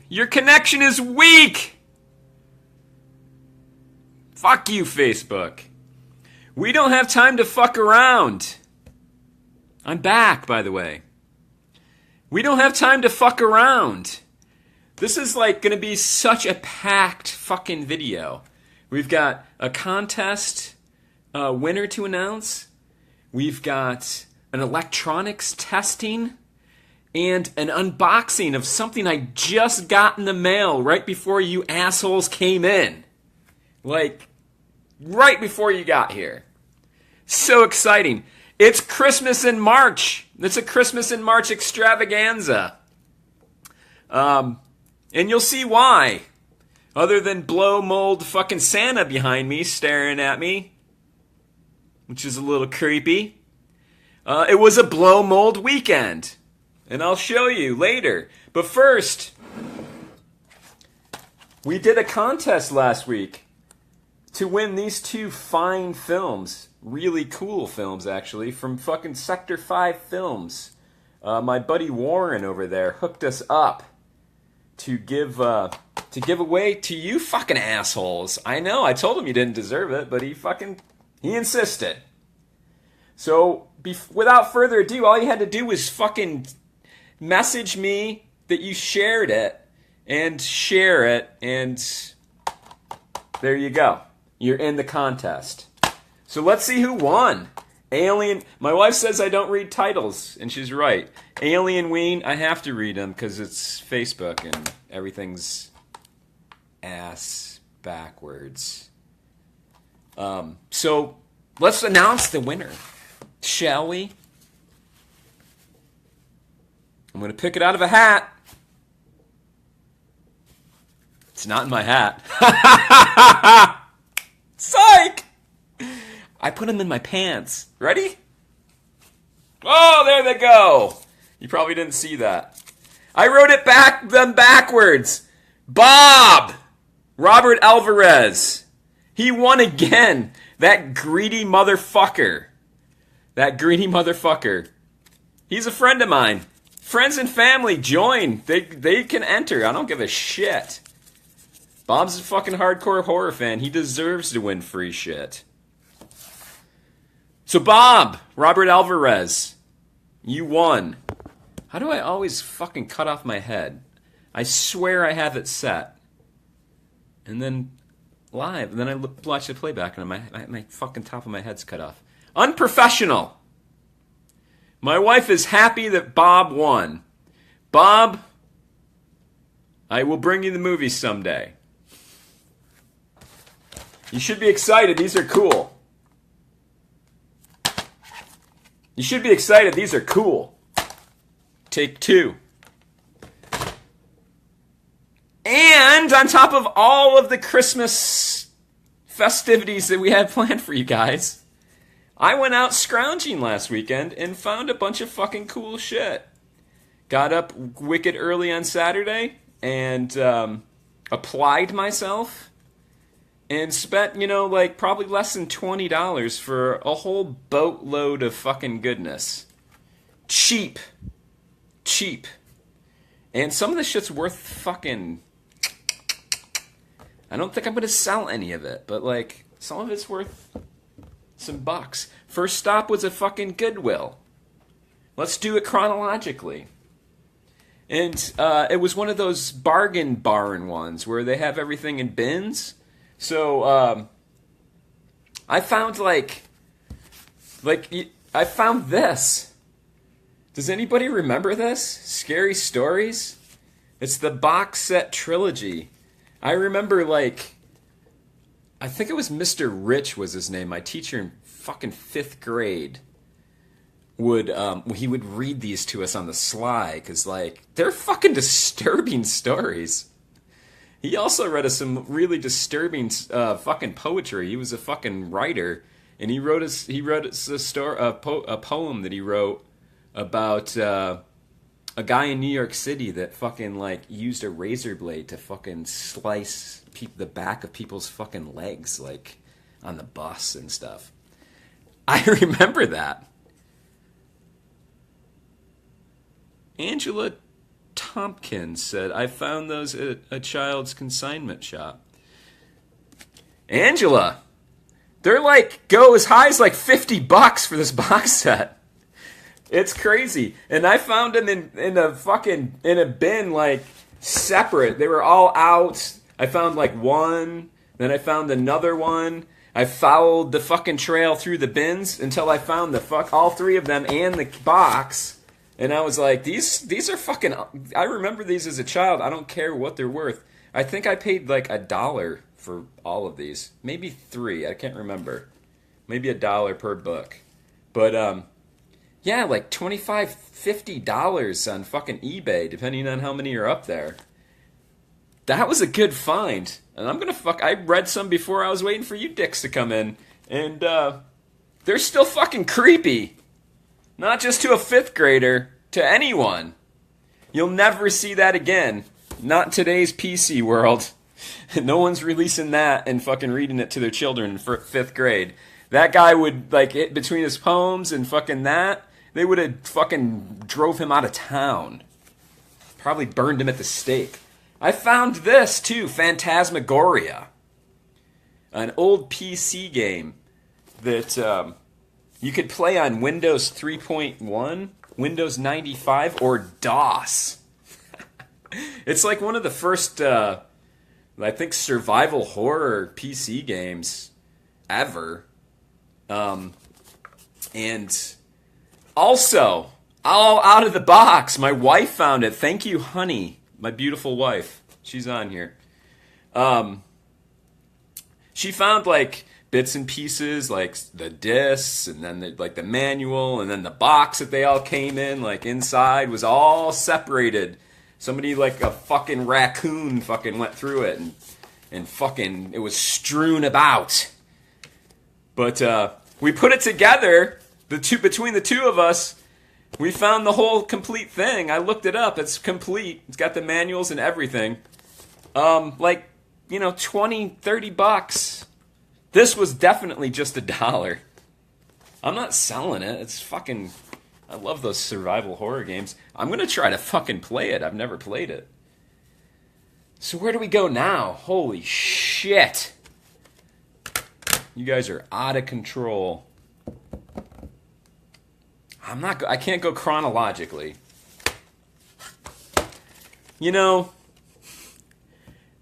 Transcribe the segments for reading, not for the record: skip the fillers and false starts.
Your connection is weak! Fuck you, Facebook. We don't have time to fuck around. I'm back, by the way. We don't have time to fuck around. This is like going to be such a packed fucking video. We've got a contest winner to announce. We've got an electronics testing and an unboxing of something I just got in the mail right before you assholes came in. Like, right before you got here. So exciting. It's Christmas in March. It's a Christmas in March extravaganza. And you'll see why. Other than blow mold fucking Santa behind me staring at me, which is a little creepy. It was a blow mold weekend. And I'll show you later. But first, we did a contest last week to win these two fine films. Really cool films, actually, from fucking Sector 5 Films. My buddy Warren over there hooked us up to give away to you fucking assholes. I know, I told him you didn't deserve it, but he insisted. So, without further ado, all you had to do was fucking message me that you shared it, and share it, and there you go. You're in the contest. So let's see who won. Alien. My wife says I don't read titles, and she's right. Alien Ween, I have to read them because it's Facebook and everything's ass backwards. So let's announce the winner, shall we? I'm going to pick it out of a hat. It's not in my hat. Psych! I put them in my pants. Ready? Oh, there they go. You probably didn't see that. I wrote it backwards. Bob! Robert Alvarez. He won again. That greedy motherfucker. He's a friend of mine. Friends and family, join. They can enter. I don't give a shit. Bob's a fucking hardcore horror fan. He deserves to win free shit. So Bob, Robert Alvarez, you won. How do I always fucking cut off my head? I swear I have it set. And then live, and then I watch the playback and my fucking top of my head's cut off. Unprofessional. My wife is happy that Bob won. Bob, I will bring you the movie someday. You should be excited. These are cool. You should be excited. These are cool. Take two. And on top of all of the Christmas festivities that we had planned for you guys, I went out scrounging last weekend and found a bunch of fucking cool shit. Got up wicked early on Saturday and applied myself. And spent, probably less than $20 for a whole boatload of fucking goodness. Cheap. And some of the shit's worth fucking... I don't think I'm going to sell any of it, but, some of it's worth some bucks. First stop was a fucking Goodwill. Let's do it chronologically. And it was one of those bargain barn ones where they have everything in bins. So, I found, I found this. Does anybody remember this? Scary Stories? It's the box set trilogy. I remember, I think it was Mr. Rich was his name. My teacher in fucking 5th grade he would read these to us on the sly, because, they're fucking disturbing stories. He also read us some really disturbing fucking poetry. He was a fucking writer, and he wrote us a poem that he wrote about a guy in New York City that fucking used a razor blade to fucking slice the back of people's fucking legs, on the bus and stuff. I remember that. Angela Tompkins said, I found those at a child's consignment shop. Angela, they're go as high as $50 for this box set. It's crazy. And I found them in a bin, separate. They were all out. I found one, then I found another one. I followed the fucking trail through the bins until I found all three of them and the box. And I was like, these are fucking... I remember these as a child. I don't care what they're worth. I think I paid $1 for all of these. Maybe $3. I can't remember. Maybe $1 per book. But, yeah, $25, $50 on fucking eBay, depending on how many are up there. That was a good find. And I'm gonna I read some before I was waiting for you dicks to come in. And, they're still fucking creepy. Not just to a 5th grader, to anyone. You'll never see that again. Not in today's PC world. No one's releasing that and fucking reading it to their children in 5th grade. That guy would, between his poems and fucking that, they would have fucking drove him out of town. Probably burned him at the stake. I found this, too, Phantasmagoria. An old PC game that you could play on Windows 3.1, Windows 95, or DOS. It's one of the first, I think, survival horror PC games ever. And also, all out of the box, my wife found it. Thank you, honey. My beautiful wife. She's on here. She found, bits and pieces, the discs, and then, the manual, and then the box that they all came in, inside was all separated. Somebody, a fucking raccoon fucking went through it, and fucking, it was strewn about. But, we put it together, between the two of us. We found the whole complete thing. I looked it up. It's complete. It's got the manuals and everything. 20, $30. This was definitely just $1. I'm not selling it. It's fucking... I love those survival horror games. I'm going to try to fucking play it. I've never played it. So where do we go now? Holy shit. You guys are out of control. I can't go chronologically. It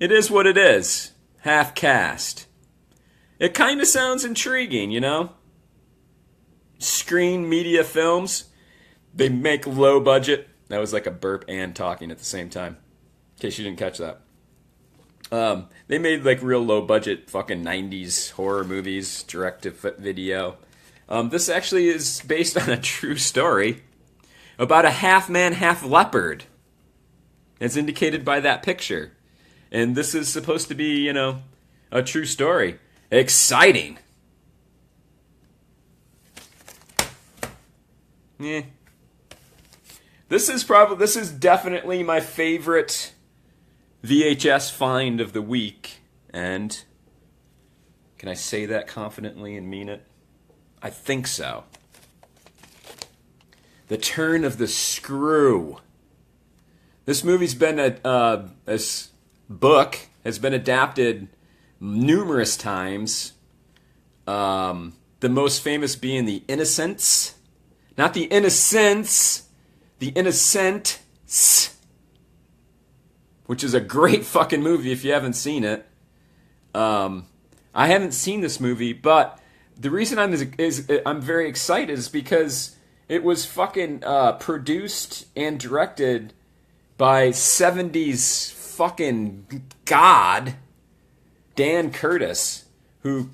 is what it is. Half-cast. It kind of sounds intriguing, Screen Media Films. They make low budget. That was like a burp and talking at the same time. In case you didn't catch that. They made real low budget fucking 90s horror movies, direct to video. This actually is based on a true story about a half-man, half-leopard. It's indicated by that picture. And this is supposed to be, a true story. Exciting. Yeah. This is definitely my favorite VHS find of the week. And can I say that confidently and mean it? I think so. The Turn of the Screw. This movie's been this book has been adapted numerous times. The most famous being The Innocents. Not The Innocents. The Innocents. Which is a great fucking movie if you haven't seen it. I haven't seen this movie, but the reason I'm very excited is because it was fucking produced and directed by 70s fucking god Dan Curtis, who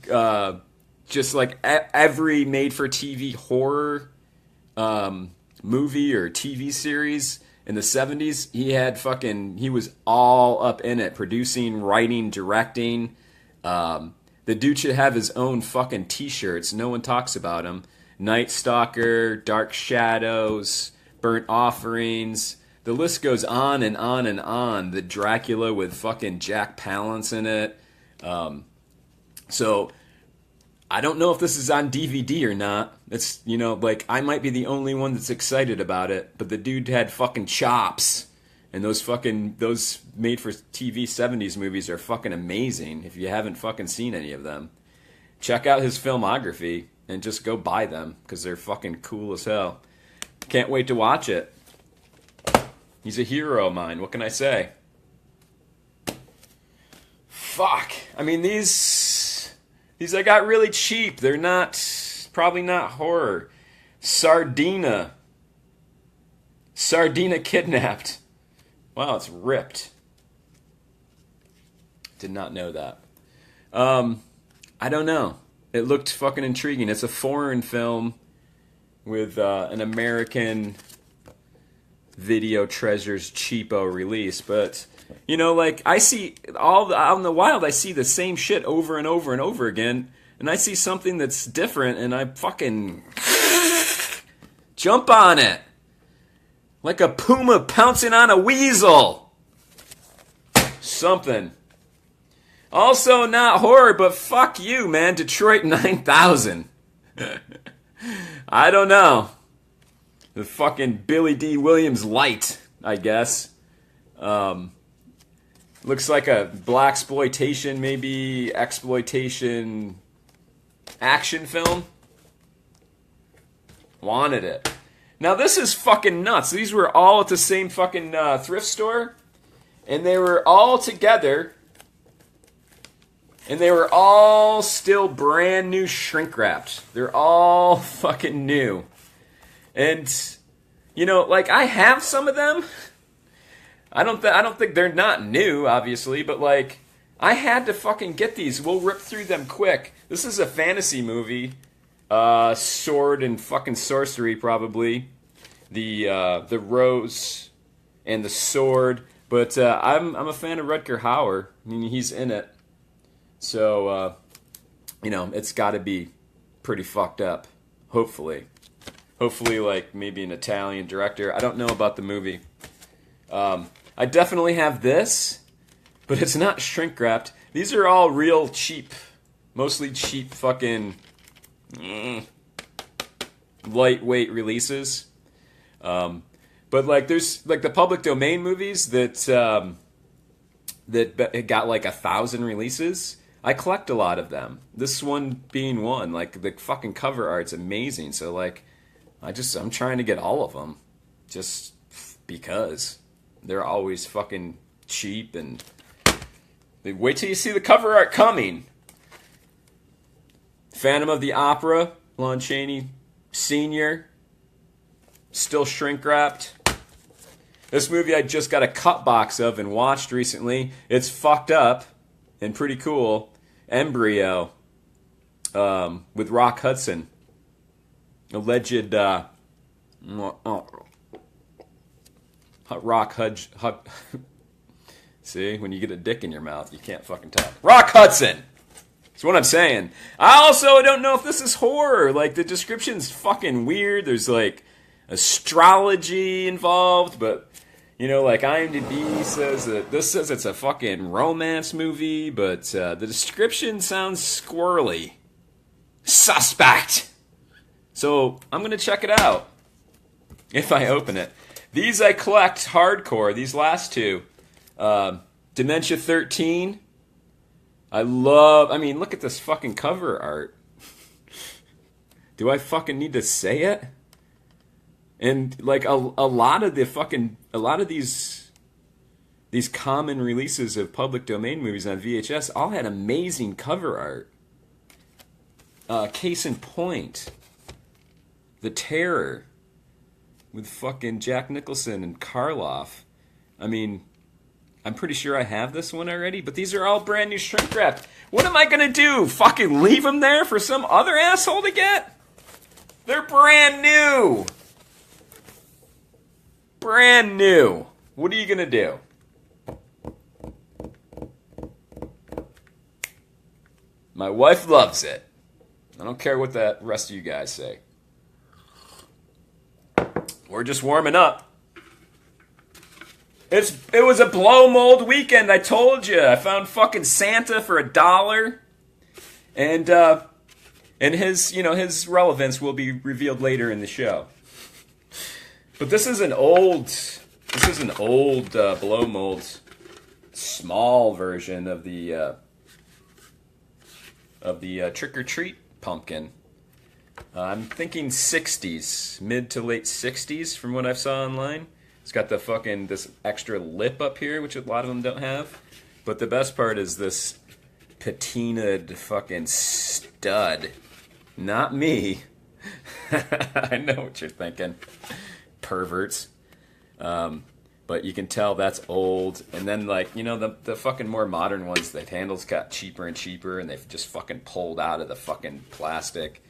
just every made-for-TV horror movie or TV series in the 70s, he was all up in it, producing, writing, directing. The dude should have his own fucking t-shirts. No one talks about him. Night Stalker, Dark Shadows, Burnt Offerings. The list goes on and on and on. The Dracula with fucking Jack Palance in it. So I don't know if this is on DVD or not. It's, I might be the only one that's excited about it. But the dude had fucking chops. And those made for TV 70s movies are fucking amazing. If you haven't fucking seen any of them, check out his filmography and just go buy them because they're fucking cool as hell. Can't wait to watch it. He's a hero of mine. What can I say? Fuck. I mean, these I got really cheap. They're probably not horror. Sardina Kidnapped. Wow, it's ripped. Did not know that. I don't know. It looked fucking intriguing. It's a foreign film with an American Video Treasures cheapo release, but you know, like I see out in the wild, I see the same shit over and over and over again, and I see something that's different, and I fucking jump on it like a puma pouncing on a weasel. Something. Also not horror, but fuck you, man. Detroit 9000. I don't know. The fucking Billy D. Williams light, I guess. Looks like a blaxploitation, maybe exploitation action film. Wanted it. Now this is fucking nuts. These were all at the same fucking thrift store, and they were all together, and they were all still brand new shrink wrapped. They're all fucking new. And you know, like I have some of them. I don't think they're not new, obviously, but like I had to fucking get these. We'll rip through them quick. This is a fantasy movie. Sword and fucking sorcery, probably. The rose and the sword. But I'm a fan of Rutger Hauer. I mean, he's in it. So, you know, it's got to be pretty fucked up. Hopefully. Hopefully, like, maybe an Italian director. I don't know about the movie. I definitely have this, but it's not shrink-wrapped. These are all real cheap, mostly cheap fucking lightweight releases. But, like, there's, like, the public domain movies that got, like, 1,000 releases. I collect a lot of them. This one being one. Like, the fucking cover art's amazing. So, like, I'm trying to get all of them. Just because. They're always fucking cheap, and they wait till you see the cover art coming. Phantom of the Opera, Lon Chaney Sr., still shrink wrapped. This movie I just got a cut box of and watched recently. It's fucked up and pretty cool. Embryo, with Rock Hudson. Alleged Rock Hudge. See, when you get a dick in your mouth, you can't fucking talk. Rock Hudson! That's what I'm saying. I also don't know if this is horror. Like, the description's fucking weird. There's, like, astrology involved, but, you know, like, IMDb says that this says it's a fucking romance movie, but the description sounds squirrely. Suspect! So, I'm gonna check it out. If I open it. These I collect hardcore, these last two. Dementia 13. I mean, look at this fucking cover art. Do I fucking need to say it? And, like, a lot of these common releases of public domain movies on VHS all had amazing cover art. Case in point. The Terror. With fucking Jack Nicholson and Karloff. I mean, I'm pretty sure I have this one already, but these are all brand new shrink wrapped. What am I gonna do? Fucking leave them there for some other asshole to get? They're brand new! Brand new. What are you gonna do? My wife loves it. I don't care what the rest of you guys say. We're just warming up. It was a blow mold weekend, I told you. I found fucking Santa for $1. And his relevance will be revealed later in the show. But this is an old This is an old blow mold, small version of the Trick or Treat pumpkin. I'm thinking 60s, mid to late 60s from what I saw online. It's got the fucking this extra lip up here, which a lot of them don't have. But the best part is this patinaed fucking stud. Not me. I know what you're thinking, perverts. But you can tell that's old. And then, like, you know, the fucking more modern ones, the handles got cheaper and cheaper, and they've just fucking pulled out of the fucking plastic.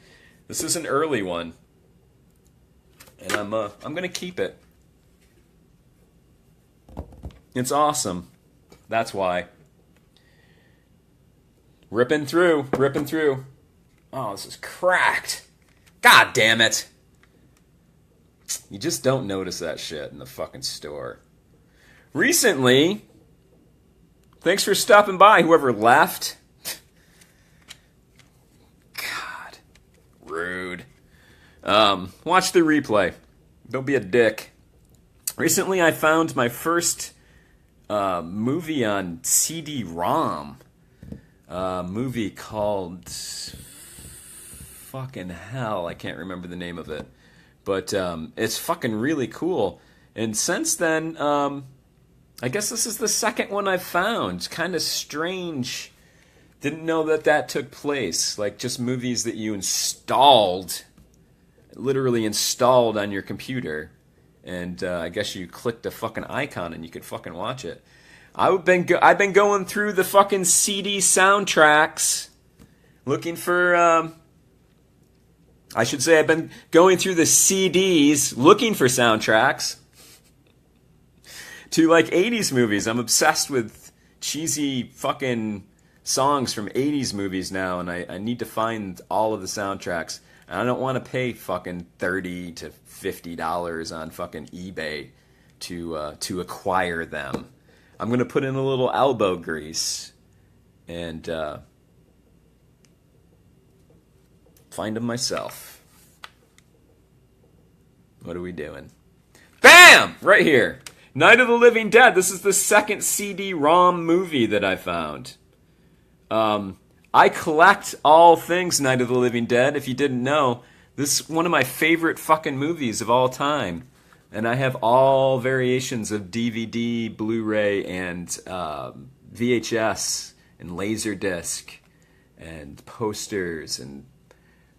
This is an early one, and I'm gonna keep it. It's awesome. That's why. Ripping through. Oh, this is cracked. God damn it. You just don't notice that shit in the fucking store. Recently, thanks for stopping by, whoever left. God. Rude. Watch the replay. Don't be a dick. Recently, I found my first movie on CD-ROM. Movie called... fucking hell, I can't remember the name of it. But it's fucking really cool. And since then, I guess this is the second one I've found. It's kind of strange. Didn't know that took place. Like, just movies that you installed, literally installed on your computer. And I guess you clicked a fucking icon and you could fucking watch it. I've been going through the fucking CD soundtracks, looking for... I should say I've been going through the CDs looking for soundtracks to, like, 80s movies. I'm obsessed with cheesy fucking songs from 80s movies now, and I need to find all of the soundtracks. And I don't want to pay fucking $30 to $50 on fucking eBay to acquire them. I'm going to put in a little elbow grease and... find them myself. What are we doing? Bam! Right here. Night of the Living Dead. This is the second CD-ROM movie that I found. I collect all things Night of the Living Dead. If you didn't know, this is one of my favorite fucking movies of all time. And I have all variations of DVD, Blu-ray, and VHS, and Laserdisc, and posters, and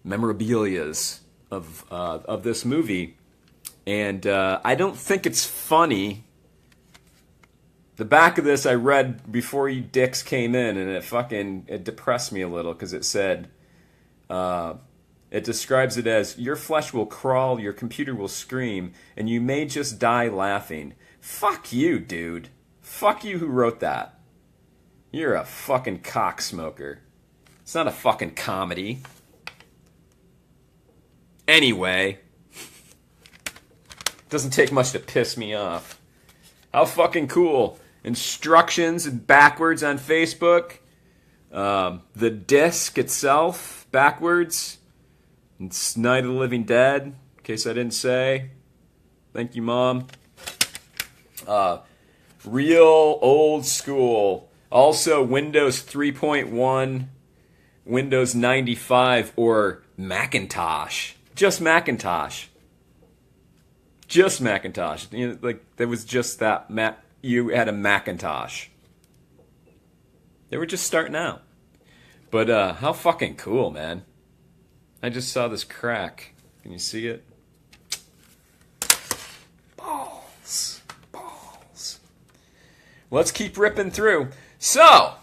memorabilias of this movie, and I don't think it's funny. The back of this I read before you dicks came in, and it depressed me a little because it said, it describes it as, your flesh will crawl, your computer will scream, and you may just die laughing. Fuck you, dude. Fuck you who wrote that. You're a fucking cocksmoker. It's not a fucking comedy. Anyway, doesn't take much to piss me off. How fucking cool. Instructions backwards on Facebook. The disc itself backwards. It's Night of the Living Dead, in case I didn't say. Thank you, Mom. Real old school. Also, Windows 3.1, Windows 95, or Macintosh. Just Macintosh. Just Macintosh. You know, like, there was just that. You had a Macintosh. They were just starting out. But how fucking cool, man. I just saw this crack. Can you see it? Balls. Let's keep ripping through. So,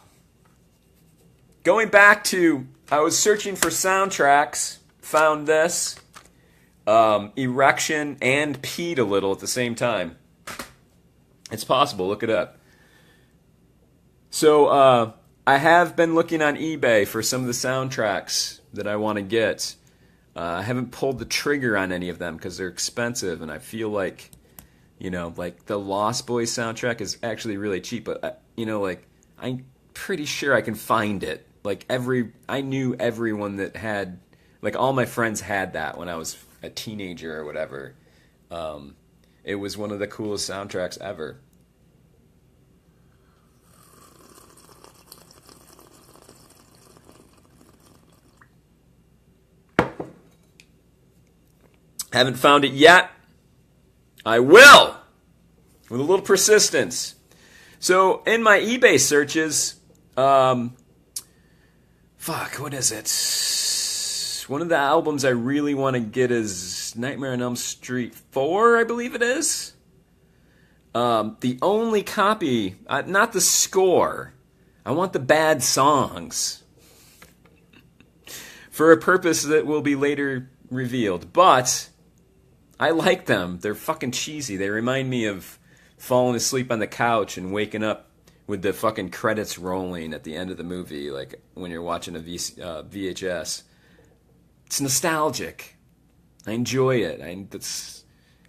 going back to, I was searching for soundtracks, found this. Erection and peed a little at the same time. It's possible, look it up. So, I have been looking on eBay for some of the soundtracks that I want to get. I haven't pulled the trigger on any of them because they're expensive, and I feel like, you know, like the Lost Boys soundtrack is actually really cheap, but, you know, like, I'm pretty sure I can find it. Like, I knew everyone that had, like, all my friends had that when I was a teenager or whatever. it was one of the coolest soundtracks ever. Haven't found it yet. I will, with a little persistence. So in my eBay searches, what is it? One of the albums I really want to get is Nightmare on Elm Street 4, I believe it is. The only copy, not the score. I want the bad songs. For a purpose that will be later revealed. But I like them. They're fucking cheesy. They remind me of falling asleep on the couch and waking up with the fucking credits rolling at the end of the movie, like when you're watching a VHS. It's nostalgic. I enjoy it. That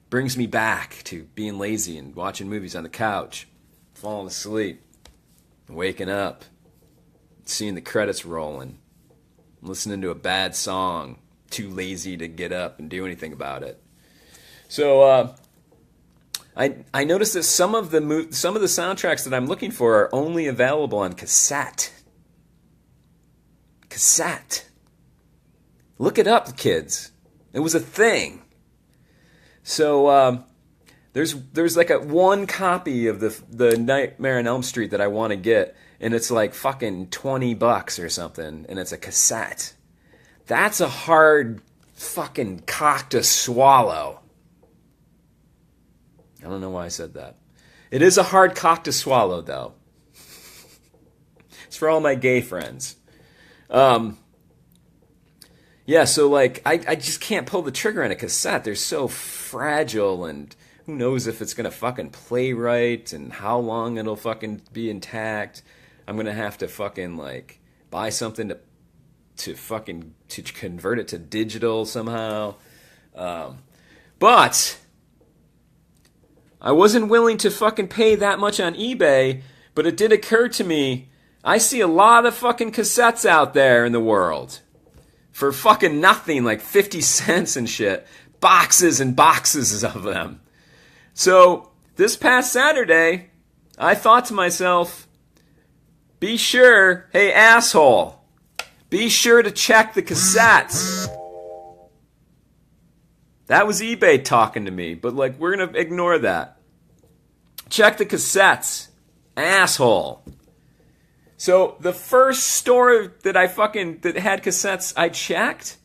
brings me back to being lazy and watching movies on the couch, falling asleep, waking up, seeing the credits rolling, listening to a bad song, too lazy to get up and do anything about it. So I noticed that some of the soundtracks that I'm looking for are only available on cassette. Cassette. Look it up, kids. It was a thing. So there's like one copy of the Nightmare on Elm Street that I want to get, and it's like fucking $20 or something, and it's a cassette. That's a hard fucking cock to swallow. I don't know why I said that. It is a hard cock to swallow, though. It's for all my gay friends. Yeah, so like I just can't pull the trigger on a cassette. They're so fragile, and who knows if it's gonna fucking play right and how long it'll fucking be intact. I'm gonna have to fucking like buy something to convert it to digital somehow. But I wasn't willing to fucking pay that much on eBay, but it did occur to me, I see a lot of fucking cassettes out there in the world. For fucking nothing, like 50 cents and shit. Boxes and boxes of them. So, this past Saturday, I thought to myself, be sure, hey asshole, be sure to check the cassettes. That was eBay talking to me, but like, we're gonna ignore that. Check the cassettes. Asshole. So, the first store that that had cassettes I checked,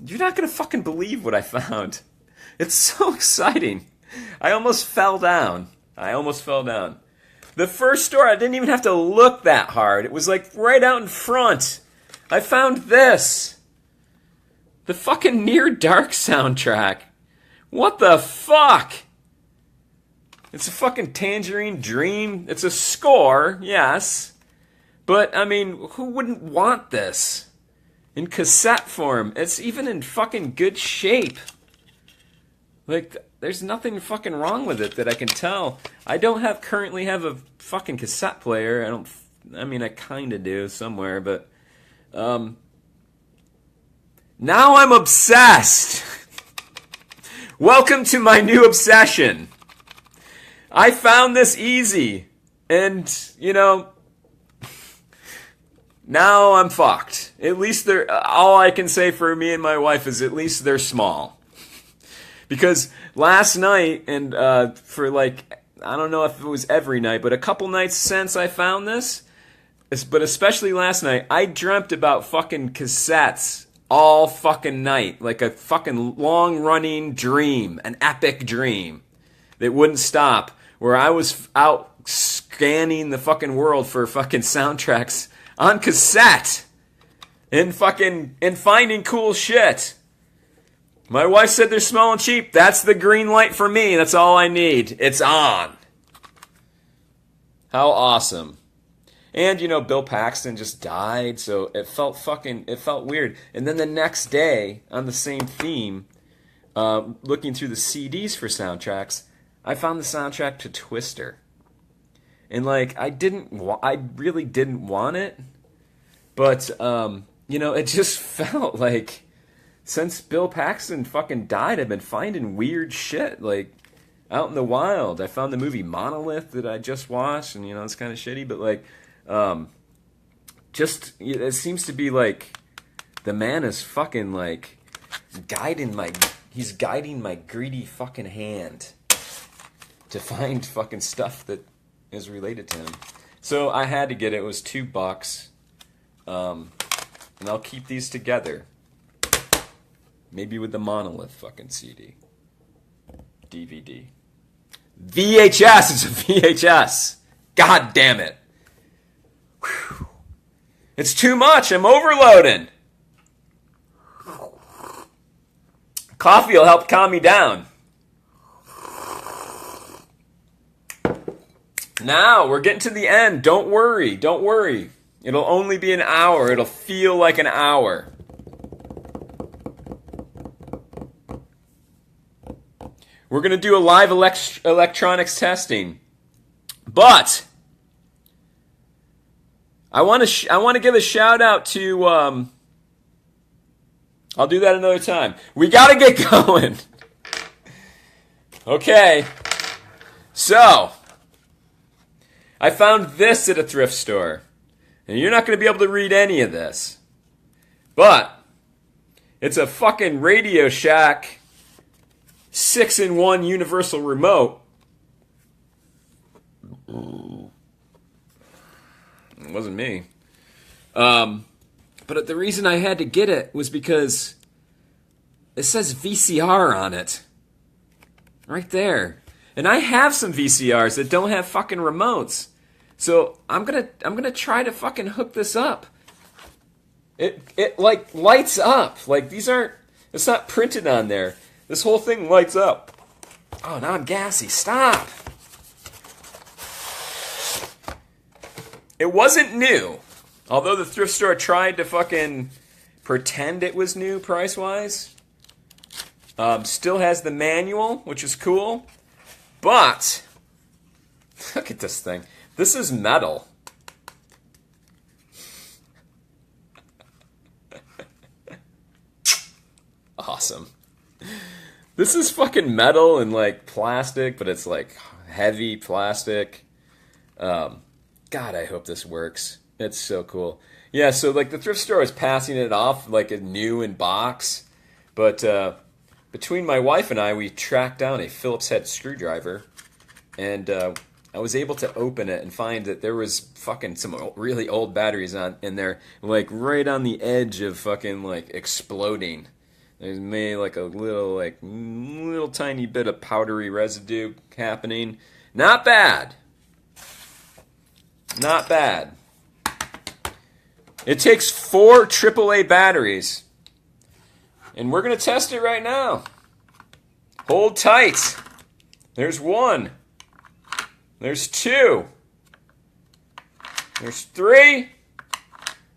you're not gonna fucking believe what I found. It's so exciting. I almost fell down. The first store, I didn't even have to look that hard. It was like right out in front. I found this. The fucking Near Dark soundtrack. What the fuck? It's a fucking Tangerine Dream. It's a score, yes. But, I mean, who wouldn't want this? In cassette form. It's even in fucking good shape. Like, there's nothing fucking wrong with it that I can tell. I don't currently have a fucking cassette player. I kinda do somewhere, but... Now I'm obsessed! Welcome to my new obsession. I found this easy. And, now I'm fucked. At least all I can say for me and my wife is at least they're small. Because last night, and for like, I don't know if it was every night, but a couple nights since I found this, but especially last night, I dreamt about fucking cassettes all fucking night. Like a fucking long-running dream, an epic dream that wouldn't stop, where I was out scanning the fucking world for fucking soundtracks on cassette and finding cool shit. My wife said they're small and cheap. That's the green light for me. That's all I need. It's on. How awesome. And, Bill Paxton just died, so it felt weird. And then the next day, on the same theme, looking through the CDs for soundtracks, I found the soundtrack to Twister. And, like, I really didn't want it, but, it just felt like since Bill Paxton fucking died, I've been finding weird shit, like, out in the wild. I found the movie Monolith that I just watched, and, it's kind of shitty, but, like, it seems to be, like, the man is fucking, like, he's guiding my greedy fucking hand to find fucking stuff that is related to him. So I had to get it. It was $2. And I'll keep these together. Maybe with the Monolith fucking CD. DVD. VHS! It's a VHS! God damn it. Whew. It's too much. I'm overloading. Coffee will help calm me down. Now, we're getting to the end. Don't worry. Don't worry. It'll only be an hour. It'll feel like an hour. We're going to do a live electronics testing. But I want to give a shout out to I'll do that another time. We got to get going. Okay. So, I found this at a thrift store. And you're not going to be able to read any of this. But it's a fucking Radio Shack 6-in-1 universal remote. It wasn't me. But the reason I had to get it was because it says VCR on it. Right there. And I have some VCRs that don't have fucking remotes. So I'm gonna try to fucking hook this up. It like lights up. Like it's not printed on there. This whole thing lights up. Oh, now I'm gassy. Stop. It wasn't new. Although the thrift store tried to fucking pretend it was new price-wise. Still has the manual, which is cool. But look at this thing. This is metal. Awesome. This is fucking metal and like plastic, but it's like heavy plastic. God, I hope this works. It's so cool. Yeah, so like the thrift store is passing it off like a new in box. But between my wife and I, we tracked down a Phillips head screwdriver. And I was able to open it and find that there was fucking some really old batteries in there, like right on the edge of fucking like exploding. There's maybe like a little tiny bit of powdery residue happening. Not bad. Not bad. It takes 4 AAA batteries. And we're going to test it right now. Hold tight. There's 1. There's 2. There's 3.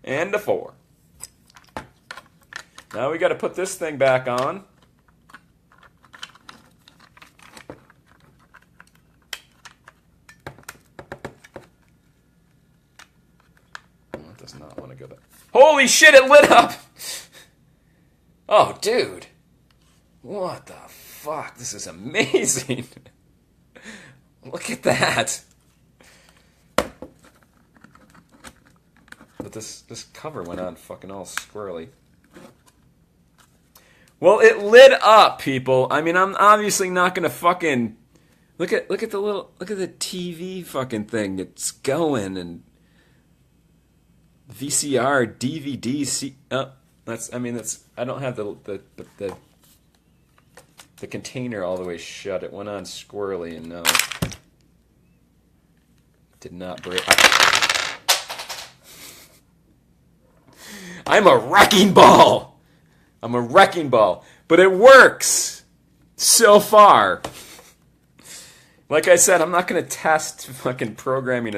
And a 4. Now we got to put this thing back on. Oh, it does not want to go back. Holy shit, it lit up! Oh, dude. What the fuck? This is amazing. Look at that. But this cover went on fucking all squirrely. Well, it lit up, people. I mean, I'm obviously not gonna fucking look at the TV fucking thing. It's going and VCR, DVD. I don't have the container all the way shut. It went on squirrely and no, did not break. I'm a wrecking ball. I'm a wrecking ball. But it works so far. Like I said, I'm not going to test fucking programming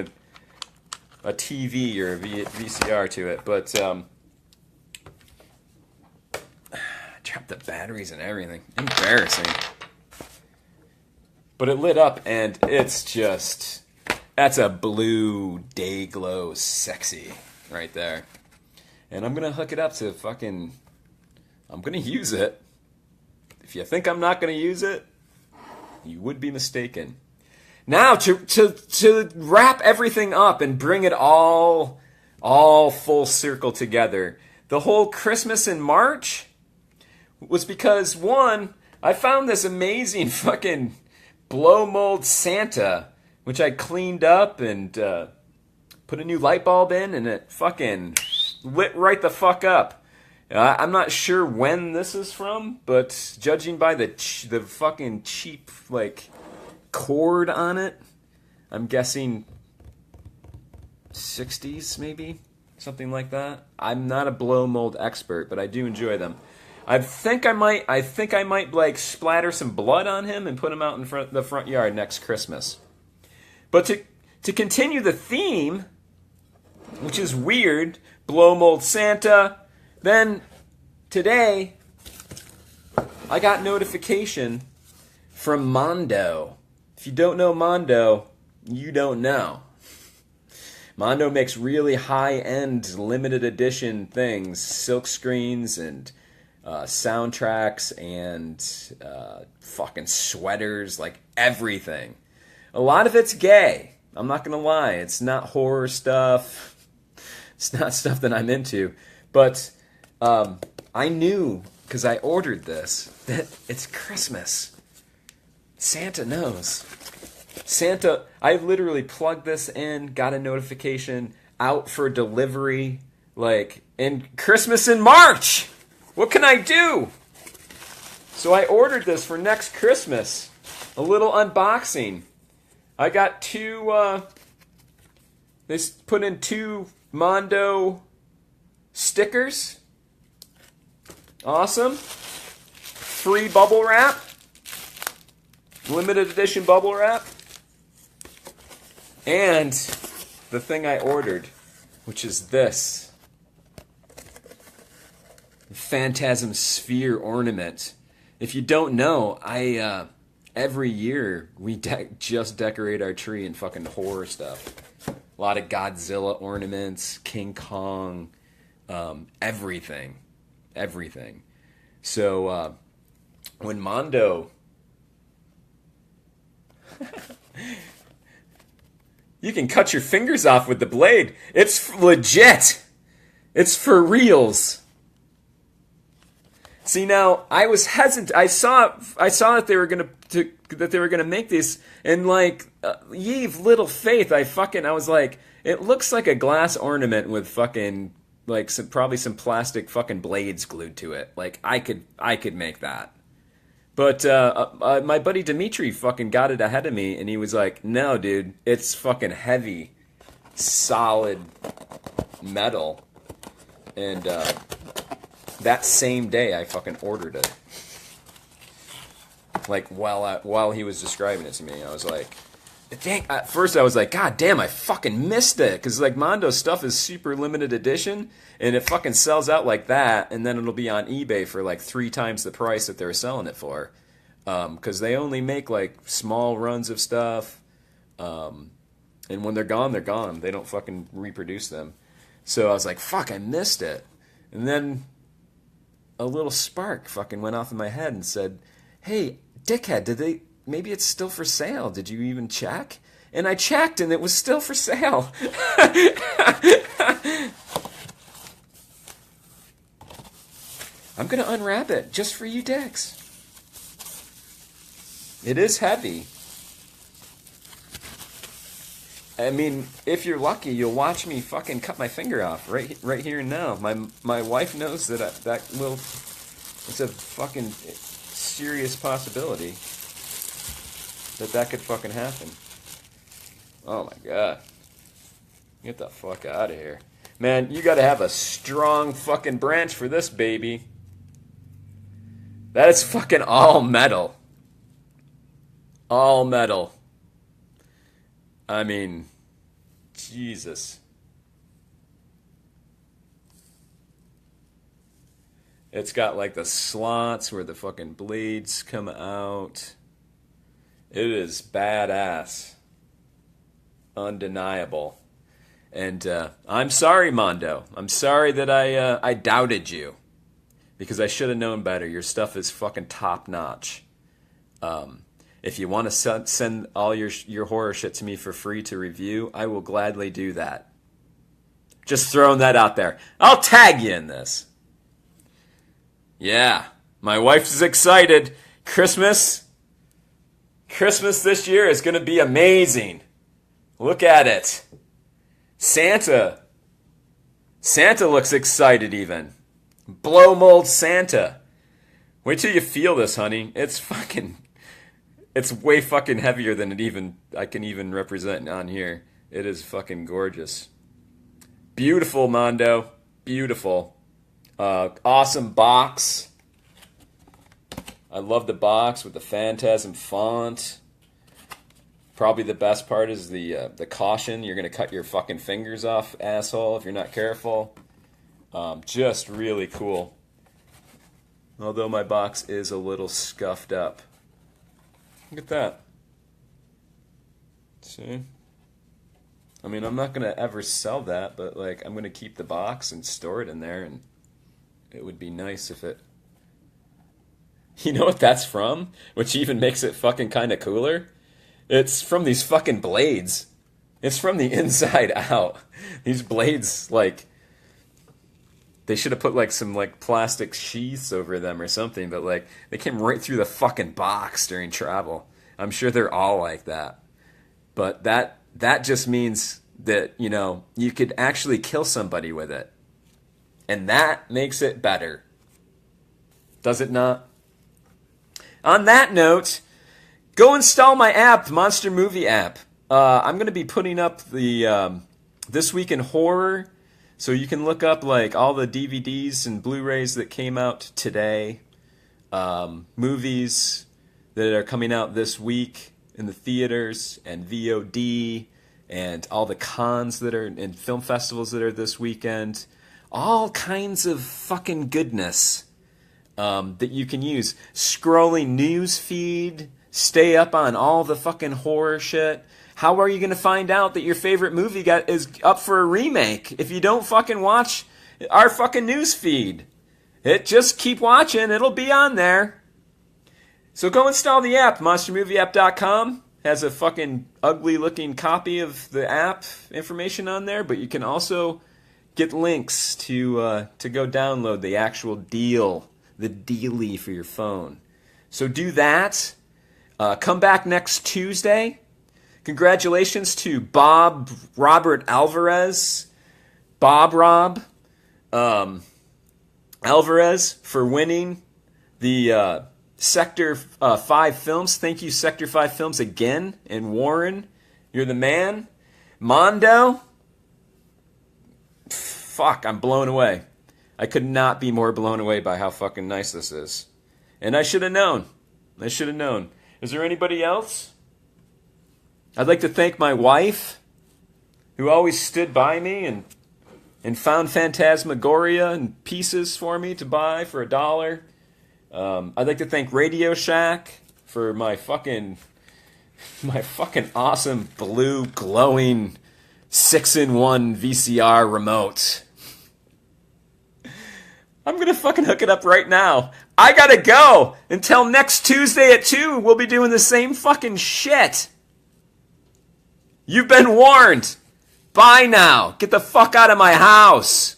a TV or a VCR to it, but I dropped the batteries and everything. Embarrassing. But it lit up, and it's just, that's a blue day glow sexy right there. And I'm going to hook it up to fucking, I'm going to use it. If you think I'm not going to use it, you would be mistaken. Now, to wrap everything up and bring it all full circle together, the whole Christmas in March was because, one, I found this amazing fucking blow mold Santa, which I cleaned up and put a new light bulb in, and it fucking lit right the fuck up. I'm not sure when this is from, but judging by the fucking cheap, like, cord on it, I'm guessing 60s, maybe? Something like that. I'm not a blow mold expert, but I do enjoy them. I think I might like splatter some blood on him and put him out in the front yard next Christmas. But to continue the theme, which is weird, blow mold Santa, then today I got notification from Mondo. If you don't know Mondo, you don't know. Mondo makes really high-end limited edition things, silk screens and soundtracks and fucking sweaters, like everything. A lot of it's gay. I'm not gonna lie. It's not horror stuff. It's not stuff that I'm into. But I knew, because I ordered this, that it's Christmas. Santa knows. Santa, I literally plugged this in, got a notification, out for delivery, like, in Christmas in March! What can I do? So I ordered this for next Christmas. A little unboxing. I got they put in 2 Mondo stickers. Awesome. Free bubble wrap. Limited edition bubble wrap. And the thing I ordered, which is this. Phantasm sphere ornament. If you don't know, I every year we just decorate our tree in fucking horror stuff. A lot of Godzilla ornaments, King Kong, everything. So when Mondo, you can cut your fingers off with the blade. It's legit. It's for reals. See, now I was hesitant. I saw that they were gonna make these, and like, Yves, little faith. I was like, it looks like a glass ornament with fucking like probably some plastic fucking blades glued to it. Like I could make that. But my buddy Dimitri fucking got it ahead of me, and he was like, "No, dude, it's fucking heavy, solid metal." And that same day, I fucking ordered it. Like while he was describing it to me, I was like, "Dang!" At first, I was like, "God damn, I fucking missed it," because like Mondo's stuff is super limited edition, and it fucking sells out like that, and then it'll be on eBay for like 3 times the price that they're selling it for, because they only make like small runs of stuff, and when they're gone, they're gone. They don't fucking reproduce them. So I was like, "Fuck, I missed it," and then a little spark fucking went off in my head and said, "Hey, dickhead, maybe it's still for sale. Did you even check?" And I checked, and it was still for sale. I'm going to unwrap it just for you dicks. It is heavy. I mean, if you're lucky, you'll watch me fucking cut my finger off right here and now. My wife knows that it's a fucking serious possibility that could fucking happen. Oh my god. Get the fuck out of here. Man, you gotta have a strong fucking branch for this, baby. That is fucking all metal. All metal. I mean, Jesus. It's got like the slots where the fucking blades come out. It is badass. Undeniable. And I'm sorry, Mondo. I'm sorry that I doubted you. because I should have known better. Your stuff is fucking top notch. If you want to send all your horror shit to me for free to review, I will gladly do that. Just throwing that out there. I'll tag you in this. Yeah, my wife is excited. Christmas this year is going to be amazing. Look at it. Santa looks excited even. Blow mold Santa. Wait till you feel this, honey. It's way fucking heavier than I can even represent on here. It is fucking gorgeous. Beautiful, Mondo. Beautiful. Awesome box. I love the box with the Phantasm font. Probably the best part is the caution. You're going to cut your fucking fingers off, asshole, if you're not careful. Just really cool. Although my box is a little scuffed up. Look at that. See? I mean, I'm not going to ever sell that, but like I'm going to keep the box and store it in there, and it would be nice if it... You know what that's from? Which even makes it fucking kind of cooler? It's from these fucking blades. It's from the inside out. These blades, like... They should have put like some like plastic sheaths over them or something, but like they came right through the fucking box during travel. I'm sure they're all like that. But that just means that, you know, you could actually kill somebody with it. And that makes it better. Does it not? On that note, go install my app, Monster Movie app. I'm going to be putting up the This Week in Horror, so you can look up like all the DVDs and Blu-rays that came out today, movies that are coming out this week in the theaters and VOD, and all the cons that are and film festivals that are this weekend. All kinds of fucking goodness that you can use. Scrolling news feed, stay up on all the fucking horror shit. How are you going to find out that your favorite movie is up for a remake if you don't fucking watch our fucking news feed? Just keep watching. It'll be on there. So go install the app. MonsterMovieApp.com has a fucking ugly looking copy of the app information on there, but you can also get links to go download the actual deal, the dealie for your phone. So do that. Come back next Tuesday. Congratulations to Bob Robert Alvarez, Alvarez, for winning the Sector 5 Films. Thank you, Sector 5 Films, again. And Warren, you're the man. Mondo, fuck, I'm blown away. I could not be more blown away by how fucking nice this is. And I should have known. Is there anybody else? I'd like to thank my wife, who always stood by me and found Phantasmagoria and pieces for me to buy for $1. I'd like to thank Radio Shack for my fucking awesome blue glowing 6-in-1 VCR remote. I'm gonna fucking hook it up right now. I gotta go! Until next Tuesday at 2, we'll be doing the same fucking shit. You've been warned. Bye now. Get the fuck out of my house.